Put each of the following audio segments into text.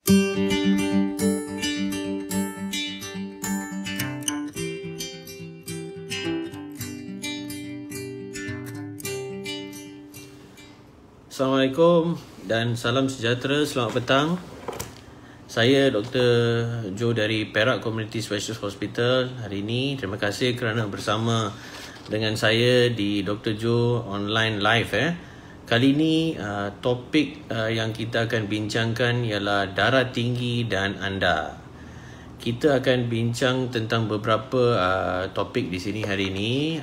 Assalamualaikum dan salam sejahtera, selamat petang. Saya Dr. Joe dari Perak Community Specialist Hospital. Hari ini terima kasih kerana bersama dengan saya di Dr. Joe Online Live. Kali ini topik yang kita akan bincangkan ialah darah tinggi dan anda. Kita akan bincang tentang beberapa topik di sini hari ini,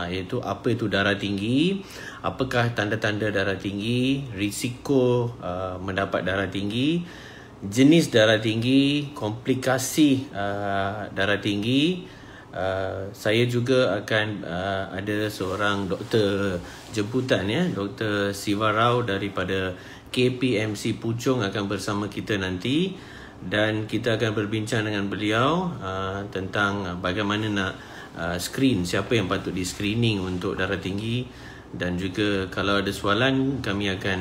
iaitu apa itu darah tinggi, apakah tanda-tanda darah tinggi, risiko mendapat darah tinggi, jenis darah tinggi, komplikasi darah tinggi. Saya juga akan ada seorang doktor jemputan, Dr. Siva Rao daripada KPMC Puchong akan bersama kita nanti, dan kita akan berbincang dengan beliau tentang bagaimana nak screen, siapa yang patut di screening untuk darah tinggi, dan juga kalau ada soalan kami akan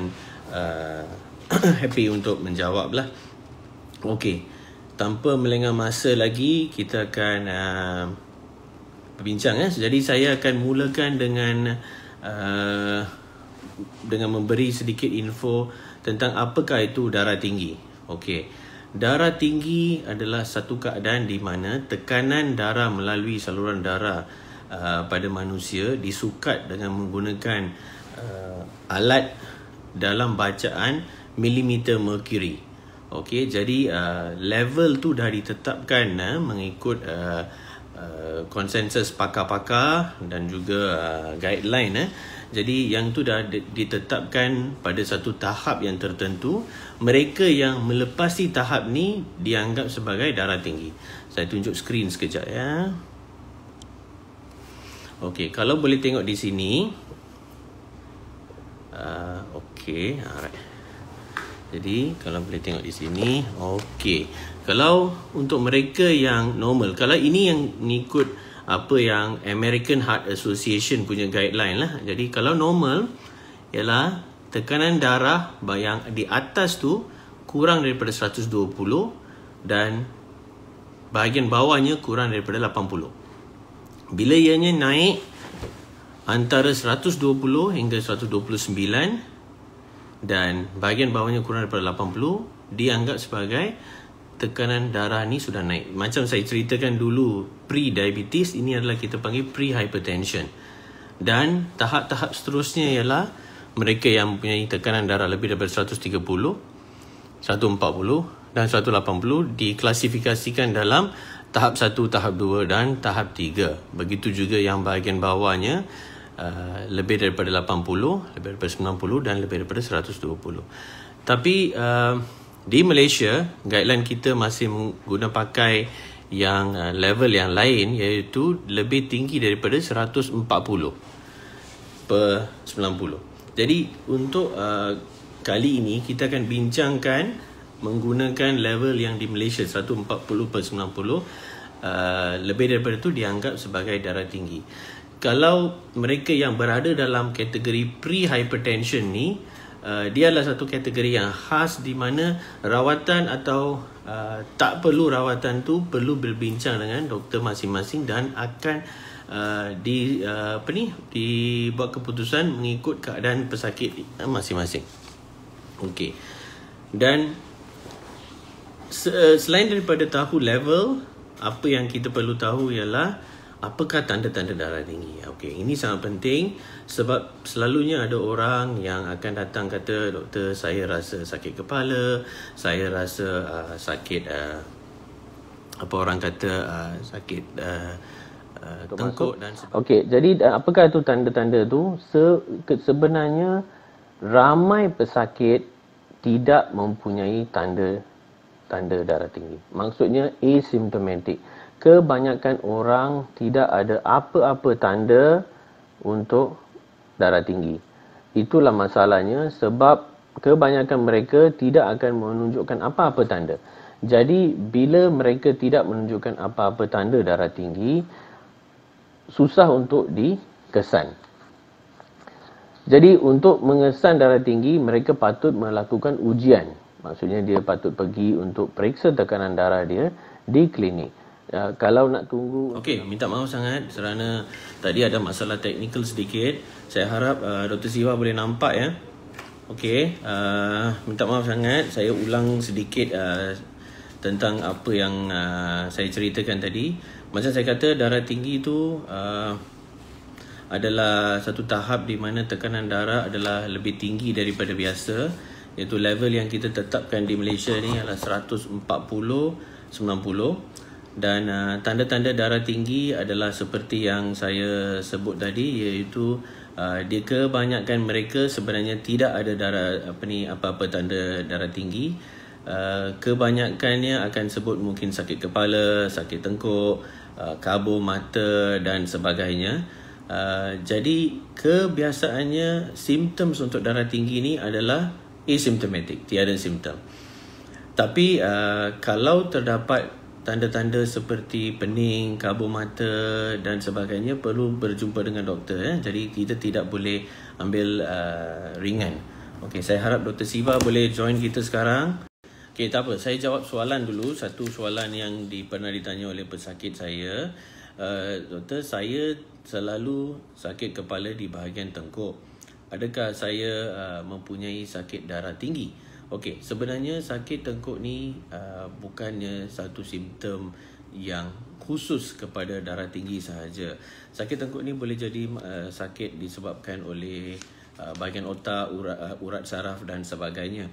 happy untuk menjawab lah. Okey, tanpa melengah masa lagi, kita akan berbincang. Jadi saya akan mulakan dengan memberi sedikit info tentang apakah itu darah tinggi. Okey, darah tinggi adalah satu keadaan di mana tekanan darah melalui saluran darah pada manusia disukat dengan menggunakan alat dalam bacaan milimeter mercury. Okey, jadi level tu dah ditetapkan mengikut konsensus pakar-pakar dan juga guideline. Jadi yang tu dah ditetapkan pada satu tahap yang tertentu. Mereka yang melepasi tahap ni dianggap sebagai darah tinggi. Saya tunjuk skrin sekejap ya. Okey, kalau boleh tengok di sini. Okey, alright. Jadi kalau boleh tengok di sini, okey. Kalau untuk mereka yang normal, kalau ini yang mengikut apa yang American Heart Association punya guideline lah. Jadi kalau normal ialah tekanan darah yang di atas tu kurang daripada 120 dan bahagian bawahnya kurang daripada 80. Bila ianya naik antara 120 hingga 129 dan bahagian bawahnya kurang daripada 80, dianggap sebagai tekanan darah ni sudah naik. Macam saya ceritakan dulu, pre-diabetes, ini adalah kita panggil pre-hypertension. Dan tahap-tahap seterusnya ialah mereka yang mempunyai tekanan darah lebih daripada 130, 140 dan 180 diklasifikasikan dalam tahap 1, tahap 2 dan tahap 3. Begitu juga yang bahagian bawahnya lebih daripada 80, lebih daripada 90 dan lebih daripada 120. Tapi di Malaysia, guideline kita masih guna pakai yang level yang lain, iaitu lebih tinggi daripada 140 per 90. Jadi untuk kali ini kita akan bincangkan menggunakan level yang di Malaysia 140 per 90. Lebih daripada itu dianggap sebagai darah tinggi. Kalau mereka yang berada dalam kategori pre-hypertension ni, dia adalah satu kategori yang khas di mana rawatan atau tak perlu rawatan tu perlu berbincang dengan doktor masing-masing dan akan dibuat keputusan mengikut keadaan pesakit masing-masing. Okey. Dan selain daripada tahu level, apa yang kita perlu tahu ialah apakah tanda-tanda darah tinggi. Okey, ini sangat penting sebab selalunya ada orang yang akan datang kata, doktor, saya rasa sakit kepala, saya rasa sakit apa orang kata sakit tengkuk dan sebagainya. Okey, jadi apakah itu tanda-tanda tu? Sebenarnya ramai pesakit tidak mempunyai tanda darah tinggi. Maksudnya asymptomatic. Kebanyakan orang tidak ada apa-apa tanda untuk darah tinggi. Itulah masalahnya, sebab kebanyakan mereka tidak akan menunjukkan apa-apa tanda. Jadi bila mereka tidak menunjukkan apa-apa tanda darah tinggi, susah untuk dikesan. Jadi untuk mengesan darah tinggi, mereka patut melakukan ujian. Maksudnya dia patut pergi untuk periksa tekanan darah dia di klinik. Kalau nak tunggu... Okey, minta maaf sangat kerana tadi ada masalah teknikal sedikit. Saya harap Dr. Siva boleh nampak ya. Okey, minta maaf sangat. Saya ulang sedikit tentang apa yang saya ceritakan tadi. Macam saya kata, darah tinggi itu adalah satu tahap di mana tekanan darah adalah lebih tinggi daripada biasa, iaitu level yang kita tetapkan di Malaysia ni adalah 140/90. Dan tanda-tanda darah tinggi adalah seperti yang saya sebut tadi, iaitu dia kebanyakan mereka sebenarnya tidak ada apa-apa tanda darah tinggi. Kebanyakannya akan sebut mungkin sakit kepala, sakit tengkuk, kabur mata dan sebagainya. Jadi kebiasaannya simptom untuk darah tinggi ni adalah asymptomatic, tiada simptom. Tapi kalau terdapat tanda-tanda seperti pening, kabur mata dan sebagainya, perlu berjumpa dengan doktor ya. Jadi kita tidak boleh ambil ringan. Okey, saya harap Dr. Siva boleh join kita sekarang. Okey, tak apa, saya jawab soalan dulu. Satu soalan yang pernah ditanya oleh pesakit saya. Doktor, saya selalu sakit kepala di bahagian tengkuk. Adakah saya mempunyai sakit darah tinggi? Okey, sebenarnya sakit tengkuk ni bukannya satu simptom yang khusus kepada darah tinggi sahaja. Sakit tengkuk ni boleh jadi sakit disebabkan oleh bahagian otak, urat saraf dan sebagainya.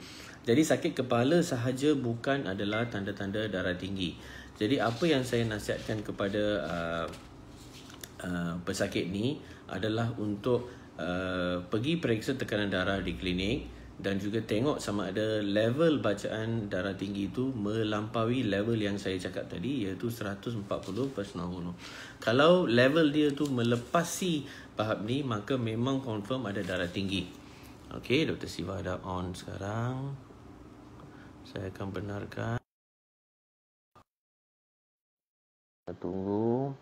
Jadi sakit kepala sahaja bukan adalah tanda-tanda darah tinggi. Jadi apa yang saya nasihatkan kepada pesakit ni adalah untuk pergi periksa tekanan darah di klinik dan juga tengok sama ada level bacaan darah tinggi itu melampaui level yang saya cakap tadi, iaitu 140/90. Kalau level dia tu melepasi tahap ni, maka memang confirm ada darah tinggi. Okey, Dr. Siva dah on sekarang. Saya akan benarkan. Tunggu.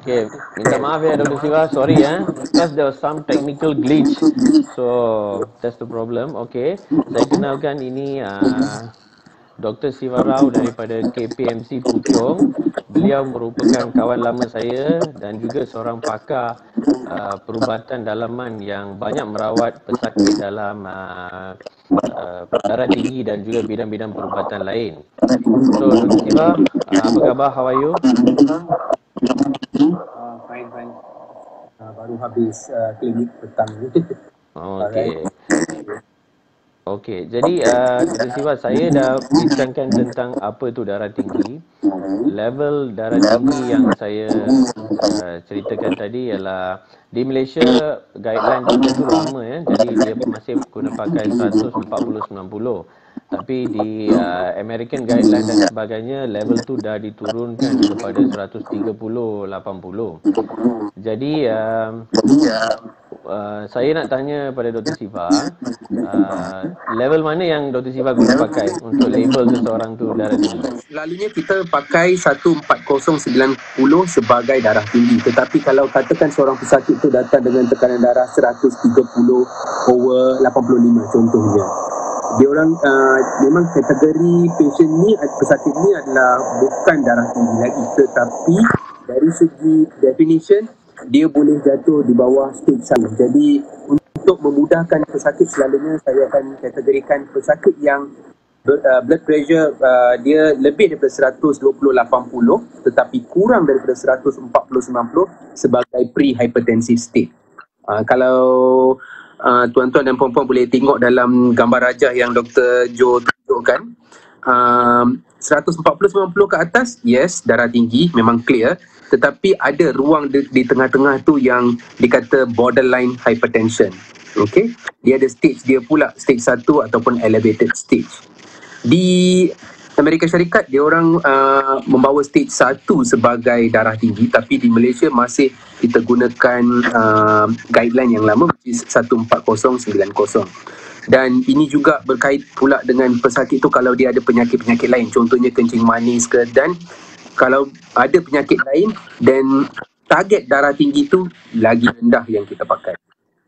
Okay, minta maaf ya Dr. Siva, sorry ya, because there was some technical glitch, so that's the problem. Okay, saya kenalkan ini Dr. Siva Rao daripada KPMC Puchong. Beliau merupakan kawan lama saya dan juga seorang pakar perubatan dalaman yang banyak merawat pesakit dalam darah tinggi dan juga bidang-bidang perubatan lain. So Dr. Siva, apa khabar? How are you? Fine. Baru habis klinik petang ni. Okey, jadi Dr. Siva, saya dah bincangkan tentang apa itu darah tinggi. Level darah tinggi yang saya ceritakan tadi ialah di Malaysia guideline kita tu lama ya. Jadi dia masih guna pakai 140/90. Tapi di American guideline dan sebagainya, level tu dah diturunkan kepada 130/80. Jadi saya nak tanya pada Dr. Siva, level mana yang Dr. Siva guna pakai untuk label seseorang tu darah tinggi? Selalunya kita pakai 140/90 sebagai darah tinggi. Tetapi kalau katakan seorang pesakit tu datang dengan tekanan darah 130/85 contohnya, dia orang memang kategori pasien ni, pesakit ni adalah bukan darah tinggi lagi, tetapi dari segi definition dia boleh jatuh di bawah stage 1. Jadi untuk memudahkan pesakit, selalunya saya akan kategorikan pesakit yang blood pressure dia lebih daripada 120/80 tetapi kurang daripada 140/90 sebagai pre-hypertensive state. Kalau tuan-tuan dan puan-puan boleh tengok dalam gambar rajah yang Dr. Joe tunjukkan, 140/90 ke atas, yes, darah tinggi, memang clear. Tetapi ada ruang di tengah-tengah tu yang dikata borderline hypertension. Okay? Dia ada stage dia pula, stage 1 ataupun elevated stage. Di Amerika Syarikat, dia orang membawa stage 1 sebagai darah tinggi, tapi di Malaysia masih kita gunakan guideline yang lama, which is 140/90. Dan ini juga berkait pula dengan pesakit tu kalau dia ada penyakit-penyakit lain, contohnya kencing manis ke, dan Kalau ada penyakit lain, then target darah tinggi tu lagi rendah yang kita pakai.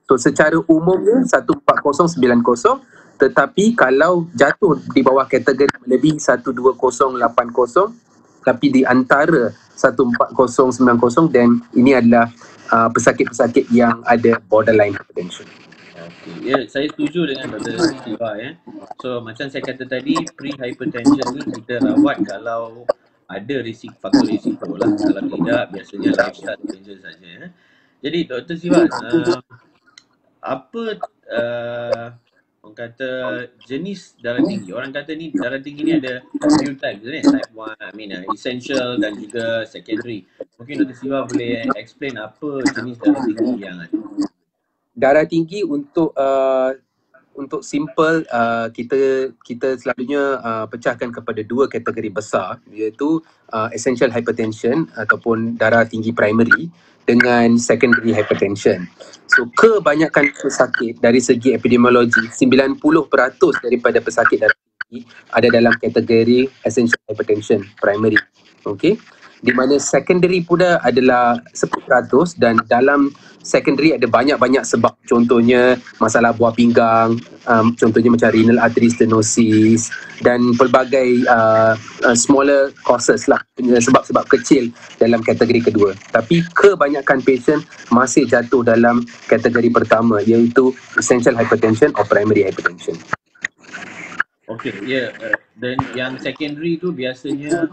So secara umumnya 14090, tetapi kalau jatuh di bawah kategori melebihi 12080, tapi di antara 14090, then ini adalah pesakit-pesakit yang ada borderline hypertension. Okey, ya, saya setuju dengan Dr. Siva ya. So macam saya kata tadi, pre-hypertension ni kita rawat kalau ada faktor risiko lah. Kalau tidak, biasanya lifestyle changes saja ya. Jadi Dr. Siva, apa orang kata jenis darah tinggi? Orang kata ni darah tinggi ni ada few types, isn't it? Type 1, essential dan juga secondary. Mungkin Dr. Siva boleh explain apa jenis darah tinggi yang ada. Darah tinggi untuk simple, kita selalunya pecahkan kepada dua kategori besar, iaitu essential hypertension ataupun darah tinggi primary dengan secondary hypertension. So kebanyakan pesakit dari segi epidemiologi, 90% daripada pesakit darah tinggi ada dalam kategori essential hypertension primary. Okey, di mana secondary pula adalah 10%, dan dalam secondary ada banyak-banyak sebab. Contohnya masalah buah pinggang, contohnya macam renal artery stenosis dan pelbagai smaller causes lah, sebab-sebab kecil dalam kategori kedua. Tapi kebanyakan patient masih jatuh dalam kategori pertama, iaitu essential hypertension or primary hypertension. Okey, ya. Dan yang secondary tu biasanya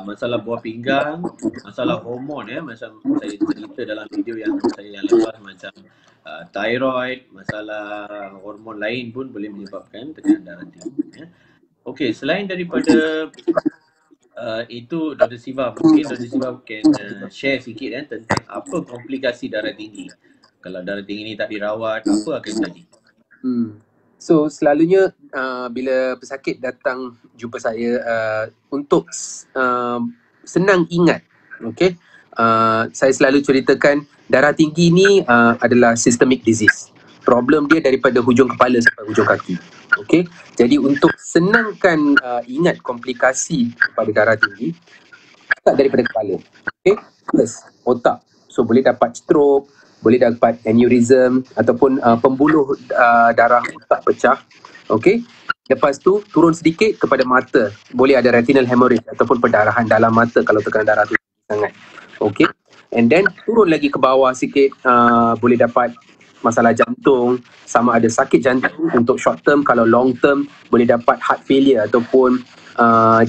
masalah buah pinggang, masalah hormon ya, macam saya cerita dalam video yang lepas, macam thyroid, masalah hormon lain pun boleh menyebabkan tekanan darah tinggi ya. Okey, selain daripada itu Dr. Siva, mungkin Dr. Siva can share sikit tentang apa komplikasi darah tinggi. Kalau darah tinggi ni tak dirawat, apa akan terjadi? So selalunya bila pesakit datang jumpa saya, untuk senang ingat, okay, saya selalu ceritakan darah tinggi ni adalah systemic disease. Problem dia daripada hujung kepala sampai hujung kaki. Okay, jadi untuk senangkan ingat komplikasi pada darah tinggi, start daripada kepala. Okay, first otak. So boleh dapat stroke, boleh dapat aneurysm ataupun pembuluh darah otak pecah. Okey. Lepas tu turun sedikit kepada mata, boleh ada retinal hemorrhage ataupun pendarahan dalam mata kalau tekanan darah tu sangat. Okey. And then turun lagi ke bawah sikit, boleh dapat masalah jantung, sama ada sakit jantung untuk short term. Kalau long term boleh dapat heart failure ataupun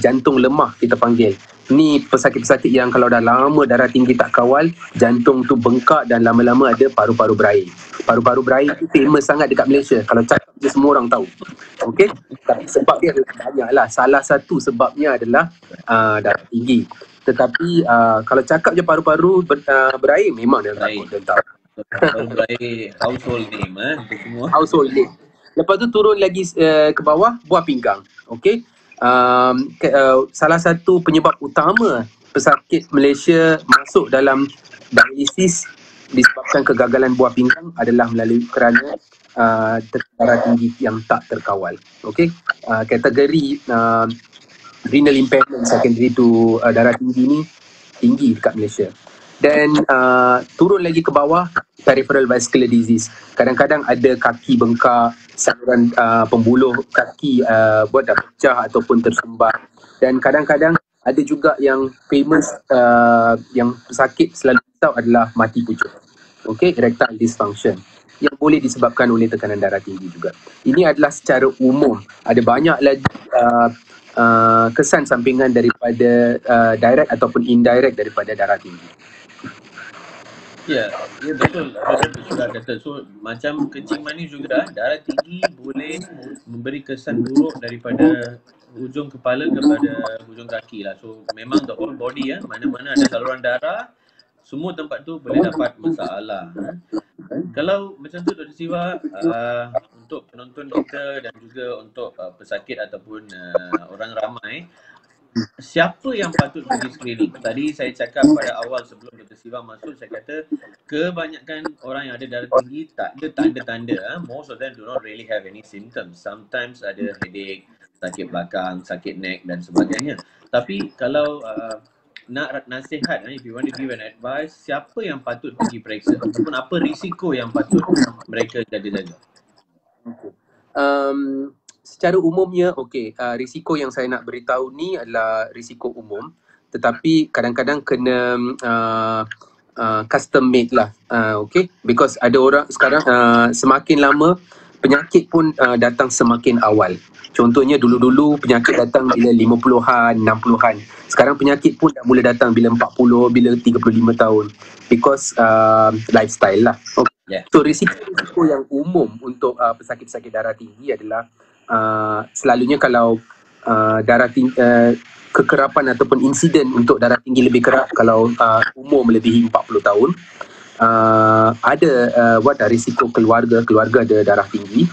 jantung lemah kita panggil. Ni pesakit-pesakit yang kalau dah lama darah tinggi tak kawal, jantung tu bengkak dan lama-lama ada paru-paru berair. Paru-paru berair tu famous sangat dekat Malaysia. Kalau cakap je semua orang tahu. Okey, tapi sebab dia banyak lah. Salah satu sebabnya adalah darah tinggi. Tetapi kalau cakap je paru-paru berair, memang dia tahu. Paru berair household name semua. Household name. Lepas tu turun lagi ke bawah, buah pinggang. Okey. Salah satu penyebab utama pesakit Malaysia masuk dalam dialisis disebabkan kegagalan buah pinggang adalah melalui kerana darah tinggi yang tak terkawal. Okey, kategori renal impairment secondary to darah tinggi ni tinggi dekat Malaysia. Dan turun lagi ke bawah, peripheral vascular disease. Kadang-kadang ada kaki bengkak, saluran pembuluh kaki buat dah pecah ataupun tersumbat. Dan kadang-kadang ada juga yang famous, yang pesakit selalu tahu adalah mati pucuk. Okay, erectile dysfunction yang boleh disebabkan oleh tekanan darah tinggi juga. Ini adalah secara umum. Ada banyak lagi kesan sampingan daripada direct ataupun indirect daripada darah tinggi. Ya, betul. Betul sudah kata. So macam kencing manis juga, darah tinggi boleh memberi kesan buruk daripada hujung kepala kepada hujung kaki lah. So memang the whole body mana-mana ada saluran darah, semua tempat tu boleh dapat masalah. Kalau macam tu Dr. Siva, untuk penonton kita dan juga untuk pesakit ataupun orang ramai, siapa yang patut pergi screening? Tadi saya cakap pada awal sebelum Dr. Siva masuk, saya kata kebanyakan orang yang ada darah tinggi tak ada tanda-tanda. Most of them do not really have any symptoms. Sometimes ada headache, sakit belakang, sakit neck dan sebagainya. Tapi kalau nak nasihat, if you want to give an advice, siapa yang patut pergi periksa ataupun apa risiko yang patut mereka jaga-jaga? Secara umumnya, risiko yang saya nak beritahu ni adalah risiko umum, tetapi kadang-kadang kena custom made lah, because ada orang sekarang semakin lama penyakit pun datang semakin awal. Contohnya dulu-dulu penyakit datang bila 50-an, 60-an. Sekarang penyakit pun dah mula datang bila 40, bila 35 tahun, because lifestyle lah. So risiko yang umum untuk pesakit-pesakit darah tinggi adalah selalunya kalau darah tinggi, kekerapan ataupun insiden untuk darah tinggi lebih kerap kalau umur melebihi 40 tahun. Ada risiko keluarga ada darah tinggi.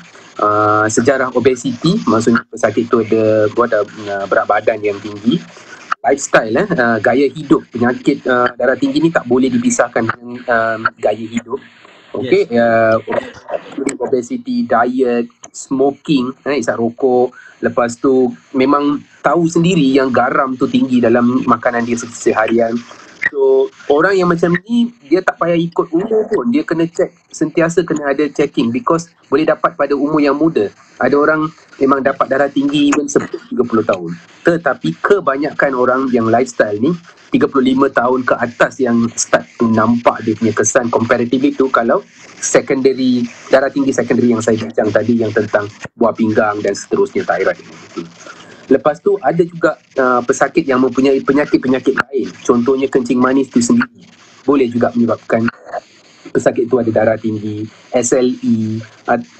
Sejarah obesity, maksudnya pesakit tu ada berat badan yang tinggi. Lifestyle, gaya hidup, penyakit darah tinggi ni tak boleh dipisahkan dengan gaya hidup. Obesity, diet, smoking, isap rokok. Lepas tu memang tahu sendiri yang garam tu tinggi dalam makanan dia seharian. So orang yang macam ni dia tak payah ikut umur pun, dia kena check, sentiasa kena ada checking, because boleh dapat pada umur yang muda. Ada orang memang dapat darah tinggi even 30 tahun. Tetapi kebanyakan orang yang lifestyle ni 35 tahun ke atas yang start tu nampak dia punya kesan comparatively tu kalau secondary, darah tinggi secondary yang saya bincang tadi, yang tentang buah pinggang dan seterusnya, thyroid. Lepas tu ada juga pesakit yang mempunyai penyakit-penyakit lain. Contohnya kencing manis tu sendiri boleh juga menyebabkan pesakit tu ada darah tinggi. SLE,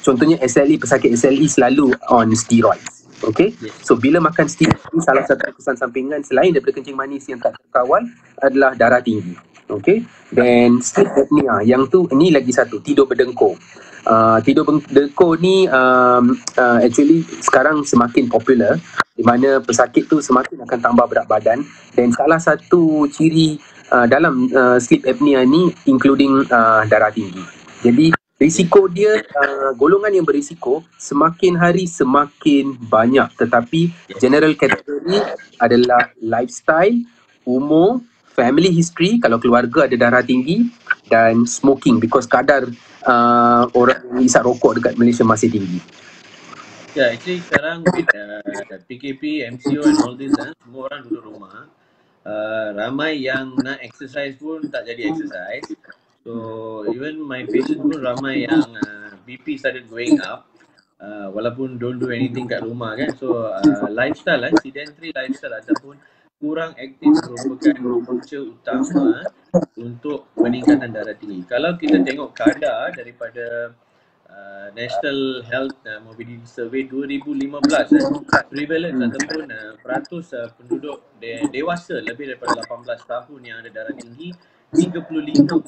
contohnya SLE, pesakit SLE selalu on steroids. So bila makan steroid ni, salah satu kesan sampingan selain daripada kencing manis yang tak terkawal adalah darah tinggi. Dan sleep apnea, yang tu ni lagi satu, tidur berdengkur. Tidur berdengkur ni actually sekarang semakin popular, di mana pesakit tu semakin akan tambah berat badan, dan salah satu ciri dalam sleep apnea ni including darah tinggi. Jadi risiko dia, golongan yang berisiko semakin hari semakin banyak, tetapi general category adalah lifestyle, umur, family history kalau keluarga ada darah tinggi, dan smoking, because kadar orang yang isap rokok dekat Malaysia masih tinggi. Actually sekarang PKP, MCO and all this, semua orang duduk rumah. Ramai yang nak exercise pun tak jadi exercise. So even my patient pun ramai yang BP started going up, walaupun don't do anything kat rumah kan. So lifestyle, sedentary lifestyle ataupun kurang aktif merupakan punca utama untuk peningkatan darah tinggi. Kalau kita tengok kadar daripada National Health Morbidity Survey 2015, prevalence ataupun peratus penduduk dewasa lebih daripada 18 tahun yang ada darah tinggi 35.3%.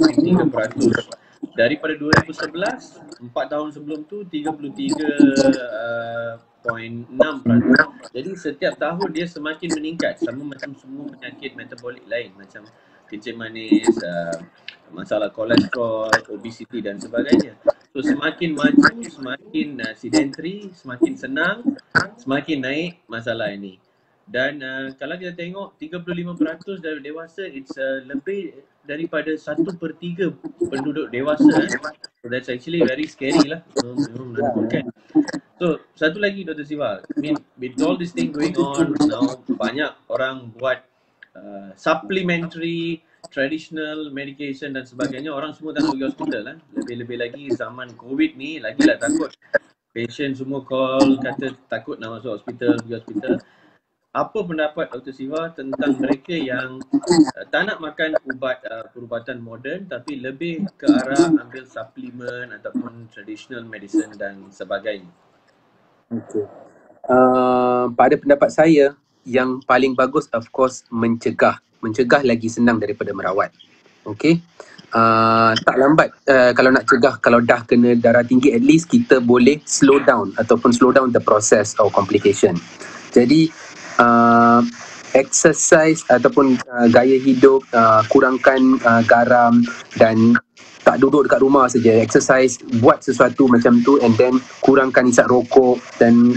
Daripada 2011, 4 tahun sebelum tu 33.6%. Jadi setiap tahun dia semakin meningkat, sama macam semua penyakit metabolik lain macam kencing manis, masalah kolesterol, obesity dan sebagainya. So semakin maju, semakin sedentary, semakin senang, semakin naik masalah ini. Dan kalau kita tengok 35% dari dewasa, it's lebih daripada 1/3 penduduk dewasa. So that's actually very scary lah. Menakutkan. So satu lagi Dr. Siva, I mean with all this thing going on now, banyak orang buat supplementary traditional medication dan sebagainya. Orang semua tak nak pergi hospital lah. Lebih-lebih lagi zaman COVID ni, lagilah takut. Patient semua call, kata takut nak masuk hospital, pergi hospital. Apa pendapat Dr. Siva tentang mereka yang tak nak makan perubatan moden tapi lebih ke arah ambil suplemen ataupun traditional medicine dan sebagainya? Pada pendapat saya, yang paling bagus of course mencegah. Mencegah lagi senang daripada merawat. Tak lambat kalau nak cegah. Kalau dah kena darah tinggi, at least kita boleh slow down the process or complication. Jadi exercise ataupun gaya hidup, kurangkan garam dan tak duduk dekat rumah saja. Exercise, buat sesuatu macam tu, and then kurangkan isap rokok dan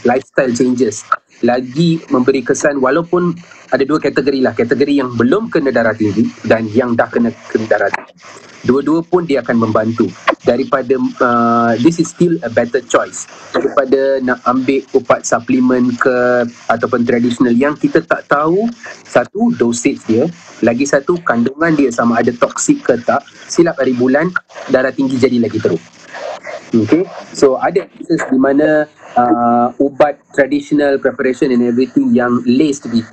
lifestyle changes. lagi memberi kesan, walaupun ada dua kategori lah, kategori yang belum kena darah tinggi dan yang dah kena darah tinggi. Dua-dua pun dia akan membantu daripada this is still a better choice daripada nak ambil ubat suplemen ke ataupun traditional yang kita tak tahu, satu dosage dia, lagi satu kandungan dia sama ada toksik ke tak. Silap hari bulan darah tinggi jadi lagi teruk. Okay, so ada cases di mana ubat traditional preparation and everything yang laced with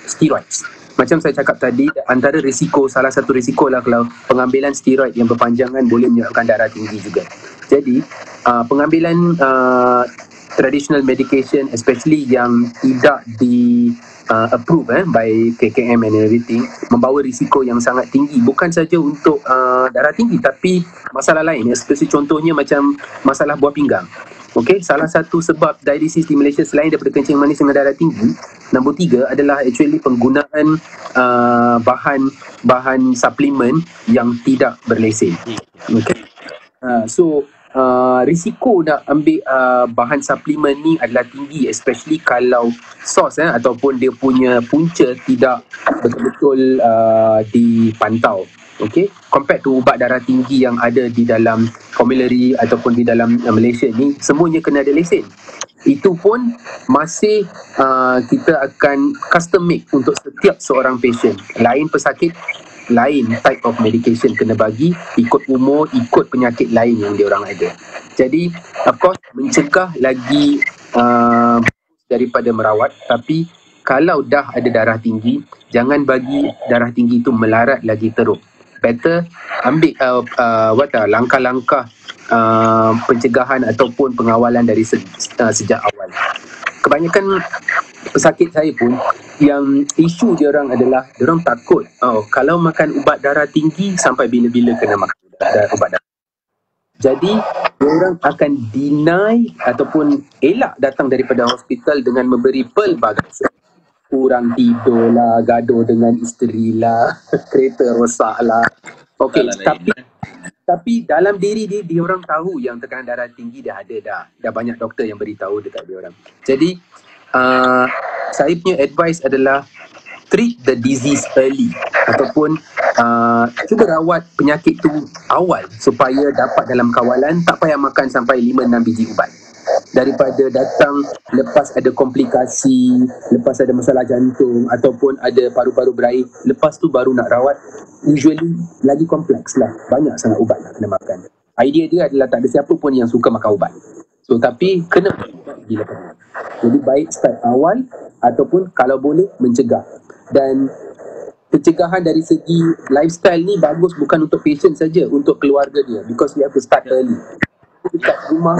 steroids. Macam saya cakap tadi, antara risiko, salah satu risiko lah kalau pengambilan steroid yang berpanjangan boleh menyebabkan darah tinggi juga. Jadi pengambilan traditional medication, especially yang tidak di approve by KKM and everything, membawa risiko yang sangat tinggi, bukan saja untuk darah tinggi tapi masalah lain, especially contohnya macam masalah buah pinggang. Okay, salah satu sebab dialysis di Malaysia selain daripada kencing manis dengan darah tinggi, nombor 3 adalah actually penggunaan bahan suplemen yang tidak berlesen. Okay, so risiko nak ambil bahan suplemen ni adalah tinggi, especially kalau sos ataupun dia punya punca tidak betul-betul dipantau. Okay, compared to ubat darah tinggi yang ada di dalam formulary ataupun di dalam Malaysia ni, semuanya kena ada lesen. Itu pun masih kita akan custom make untuk setiap seorang patient. Lain pesakit, lain type of medication kena bagi, ikut umur, ikut penyakit lain yang diorang ada. Jadi of course mencegah lagi daripada merawat, tapi kalau dah ada darah tinggi, jangan bagi darah tinggi itu melarat lagi teruk. Better ambil langkah-langkah pencegahan ataupun pengawalan dari sejak awal. Kebanyakan pesakit saya pun yang isu dia orang adalah dia orang takut kalau makan ubat darah tinggi sampai bila-bila kena makan ubat darah. Jadi dia orang akan deny ataupun elak datang daripada hospital dengan memberi pelbagai kurang tidur lah, gaduh dengan isteri lah, kereta rosak lah. Okey, tapi dalam diri dia orang tahu yang tekanan darah tinggi dah ada dah banyak doktor yang beritahu dekat dia orang. Jadi saya punya advice adalah treat the disease early ataupun cuba rawat penyakit tu awal supaya dapat dalam kawalan, tak payah makan sampai 5-6 biji ubat. Daripada datang lepas ada komplikasi, lepas ada masalah jantung ataupun ada paru-paru berair, lepas tu baru nak rawat, usually lagi kompleks lah, banyak sangat ubat nak kena makan. Idea dia adalah tak ada siapa pun yang suka makan ubat, so tapi kena ubat bila perlu. Jadi baik start awal ataupun kalau boleh mencegah. Dan pencegahan dari segi lifestyle ni bagus bukan untuk patient saja, untuk keluarga dia, because we have to start early. Dekat rumah,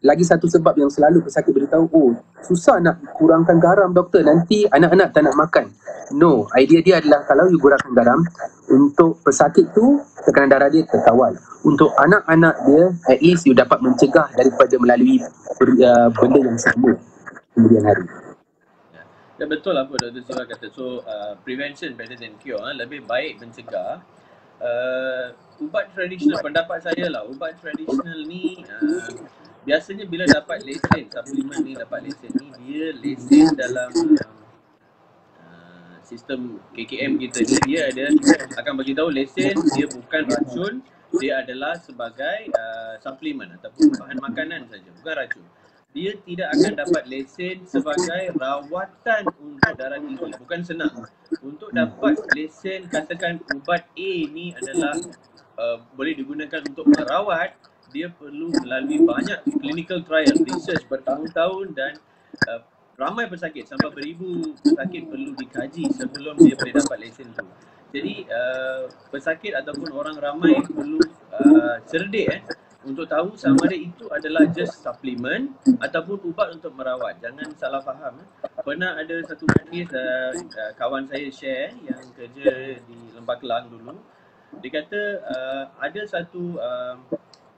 lagi satu sebab yang selalu pesakit beritahu, susah nak kurangkan garam doktor, nanti anak-anak tak nak makan. No, idea dia adalah kalau you kurangkan garam, untuk pesakit tu tekanan darah dia terkawal. Untuk anak-anak dia, at least you dapat mencegah daripada melalui benda yang sama kemudian hari. Ya, betul apa Dr. Siva kata. So prevention better than cure. Lebih baik mencegah. Ubat tradisional, pendapat saya lah, ubat tradisional ni biasanya bila dapat lesen, suplemen ni dapat lesen ni, dia lesen dalam sistem KKM kita ni, dia ada akan bagi tahu lesen dia bukan racun, dia adalah sebagai suplemen ataupun bahan makanan saja, bukan racun. Dia tidak akan dapat lesen sebagai rawatan untuk darah tinggi. Bukan senang. Untuk dapat lesen, katakan ubat A ni adalah boleh digunakan untuk merawat, dia perlu melalui banyak clinical trial, research bertahun-tahun dan ramai pesakit, sampai beribu pesakit perlu dikaji sebelum dia boleh dapat lesen tu. Jadi pesakit ataupun orang ramai perlu cerdik untuk tahu sama ada itu adalah just suplemen ataupun ubat untuk merawat. Jangan salah faham. Pernah ada satu kes kawan saya share yang kerja di Lembah Kelang dulu. Dia kata ada satu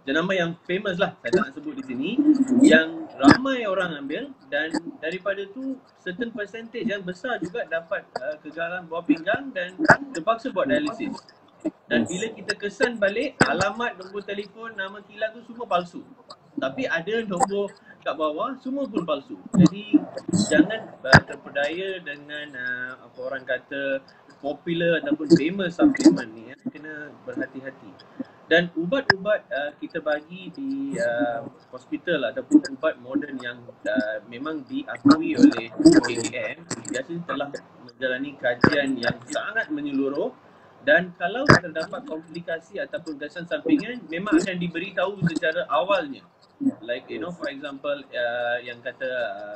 jenama yang famous lah, saya tak nak sebut di sini, yang ramai orang ambil dan daripada tu certain percentage yang besar juga dapat kegagalan buah pinggang dan terpaksa buat dialisis. Dan bila kita kesan balik, alamat, nombor telefon, nama kilang tu semua palsu. Tapi ada nombor kat bawah semua pun palsu. Jadi jangan terpedaya dengan apa orang kata popular ataupun famous supplement ni ya. Kena berhati-hati. Dan ubat-ubat kita bagi di hospital ataupun ubat moden yang memang diakui oleh KKM biasanya telah menjalani kajian yang sangat menyeluruh, dan kalau terdapat komplikasi ataupun kesan sampingan memang akan diberitahu secara awalnya. Like for example yang kata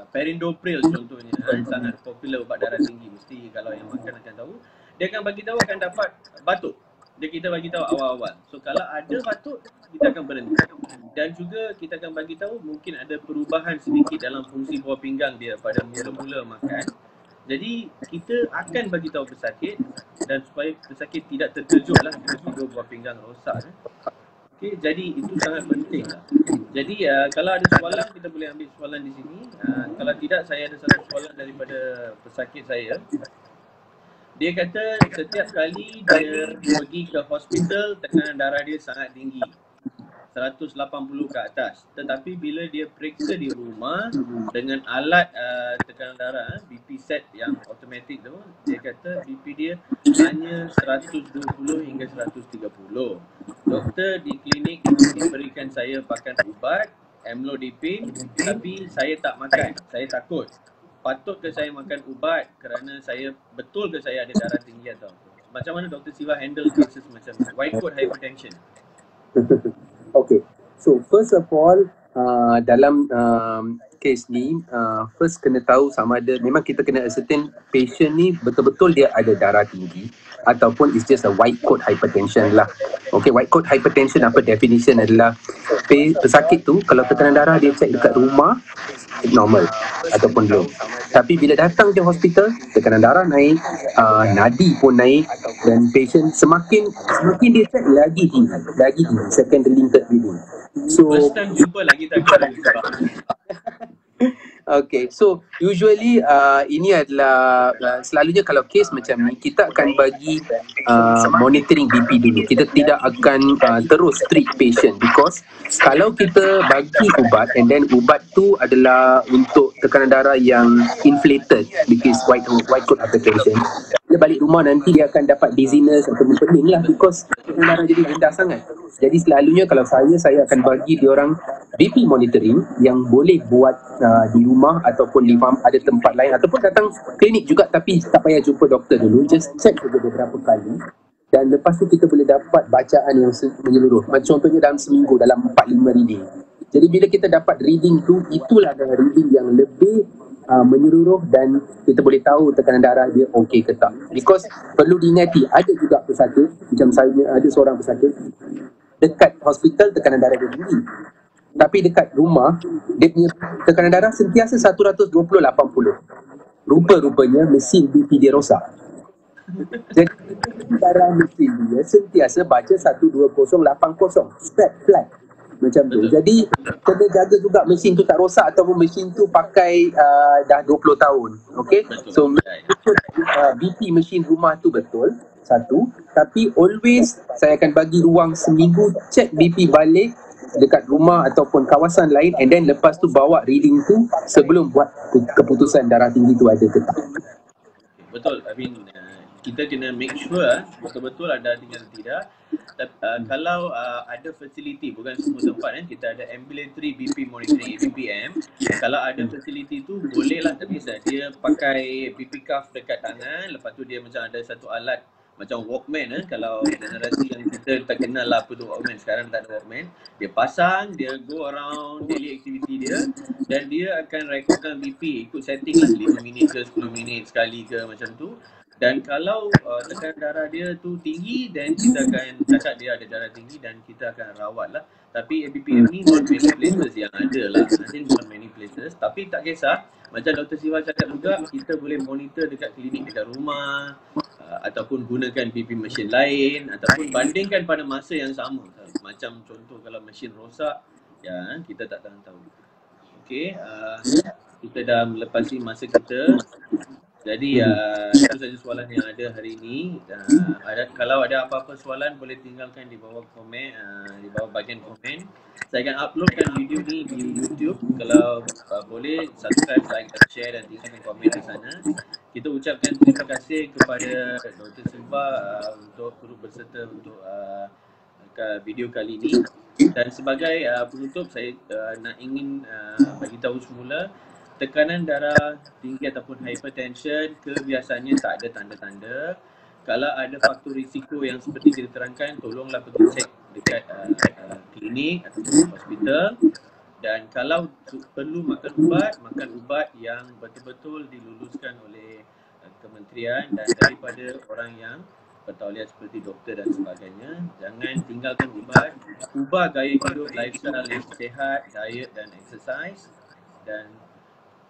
perindopril contohnya sangat popular ubat darah tinggi, mesti kalau yang makan akan tahu. Dia akan bagi tahu akan dapat batuk. Kita bagi tahu awal-awal. So kalau ada batuk kita akan berhenti. Dan juga kita akan bagi tahu mungkin ada perubahan sedikit dalam fungsi buah pinggang dia pada mula-mula makan. Jadi kita akan bagi tahu pesakit, dan supaya pesakit tidak terkejutlah tiba-tiba buah pinggang rosak. Okey, jadi itu sangat penting lah. Jadi kalau ada soalan kita boleh ambil soalan di sini. Kalau tidak, saya ada satu soalan daripada pesakit saya. Dia kata setiap kali dia pergi ke hospital tekanan darah dia sangat tinggi, 180 ke atas. Tetapi bila dia periksa di rumah dengan alat tekanan darah BP set yang automatic tu, dia kata BP dia hanya 120 hingga 130. Doktor di klinik memberikan saya pakan ubat amlodipine, tapi saya tak makan. Saya takut. Patut ke saya makan ubat kerana betul ke saya ada darah tinggi atau apa? Macam mana Dr. Siva handle cases macam white coat hypertension? Okay, so first of all dalam case ni first kena tahu sama ada memang kita kena ascertain patient ni betul-betul dia ada darah tinggi ataupun it's just a white coat hypertension lah. Okay, white coat hypertension apa definition adalah pesakit tu kalau tekanan darah dia check dekat rumah normal ataupun low. Tapi bila datang ke hospital, tekanan darah naik, nadi pun naik, dan patient semakin dia check lagi tinggi, second reading, third reading. So first time jumpa lagi tak kena. Okay, so usually ini adalah selalunya kalau case macam ni kita akan bagi monitoring BP dulu. Kita tidak akan terus treat patient because kalau kita bagi ubat and then ubat tu adalah untuk tekanan darah yang inflated because white coat hypertension, dia balik rumah nanti dia akan dapat dizziness atau pening lah because tekanan darah jadi rendah sangat. Jadi selalunya kalau saya akan bagi diorang BP monitoring yang boleh buat di rumah ataupun di ada tempat lain ataupun datang klinik juga, tapi tak payah jumpa doktor dulu, just check saja beberapa kali dan lepas tu kita boleh dapat bacaan yang menyeluruh. Macam contohnya dalam seminggu dalam 4-5 reading. Jadi bila kita dapat reading tu, itulah adalah reading yang lebih menyeluruh dan kita boleh tahu tekanan darah dia okey ke tak. Because perlu diingati ada juga pesakit macam saya, ada seorang pesakit dekat hospital tekanan darah dia tinggi, tapi dekat rumah dia punya tekanan darah sentiasa 120/80. Rupa-rupanya mesin BP dia rosak. Jadi darah mesin dia sentiasa baca 120/80, step flat macam tu. Jadi kena jaga juga mesin tu tak rosak ataupun mesin tu pakai dah 20 tahun. Okay, so BP mesin rumah tu betul satu, tapi always saya akan bagi ruang seminggu check BP balik dekat rumah ataupun kawasan lain and then lepas tu bawa reading tu sebelum buat keputusan darah tinggi tu ada ke tak. Betul, I mean kita kena make sure betul-betul ada tinggi atau tidak. Kalau ada facility, bukan semua tempat kita ada ambulatory BP monitoring ABPM. Kalau ada facility tu bolehlah, tapi dia pakai BP cuff dekat tangan, lepas tu dia macam ada satu alat macam Walkman kalau generasi yang kita tak kenal lah apa tu Walkman, sekarang tak ada Walkman, dia pasang, dia go around daily activity dia dan dia akan rekodkan BP ikut setting lah, 5 minit ke 10 minit sekali ke macam tu. Dan kalau tekanan darah dia tu tinggi, dan kita akan cakap dia ada darah tinggi dan kita akan rawat lah. Tapi ABPM ni not many places yang ada lah, nanti not many places, tapi tak kisah. Macam Dr. Siva cakap juga, kita boleh monitor dekat klinik dekat rumah ataupun gunakan BP mesin lain ataupun bandingkan pada masa yang sama. Macam contoh kalau mesin rosak, ya kita tak tahu. Okey, kita dah melepasi masa kita. Jadi itu saja soalan yang ada hari ini. Kalau ada apa-apa soalan boleh tinggalkan di bawah komen, di bawah bahagian komen. Saya akan uploadkan video ni di YouTube. Kalau boleh subscribe, like dan share dan tinggalkan komen di sana. Kita ucapkan terima kasih kepada Dr. Silva untuk turut berserta untuk video kali ini. Dan sebagai penutup, saya nak ingin bagi tahu semula, tekanan darah tinggi ataupun hypertension kebiasaannya tak ada tanda-tanda. Kalau ada faktor risiko yang seperti diterangkan, tolonglah pergi cek dekat klinik ataupun hospital. Dan kalau perlu makan ubat yang betul-betul diluluskan oleh kementerian dan daripada orang yang bertauliah seperti doktor dan sebagainya. Jangan tinggalkan ubat. Ubah gaya hidup, lifestyle yang sihat, diet dan exercise. Dan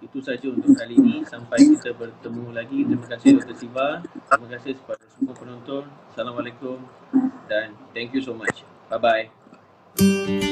itu saja untuk kali ini. Sampai kita bertemu lagi. Terima kasih Dr. Siva. Terima kasih kepada semua penonton. Assalamualaikum dan thank you so much. Bye-bye.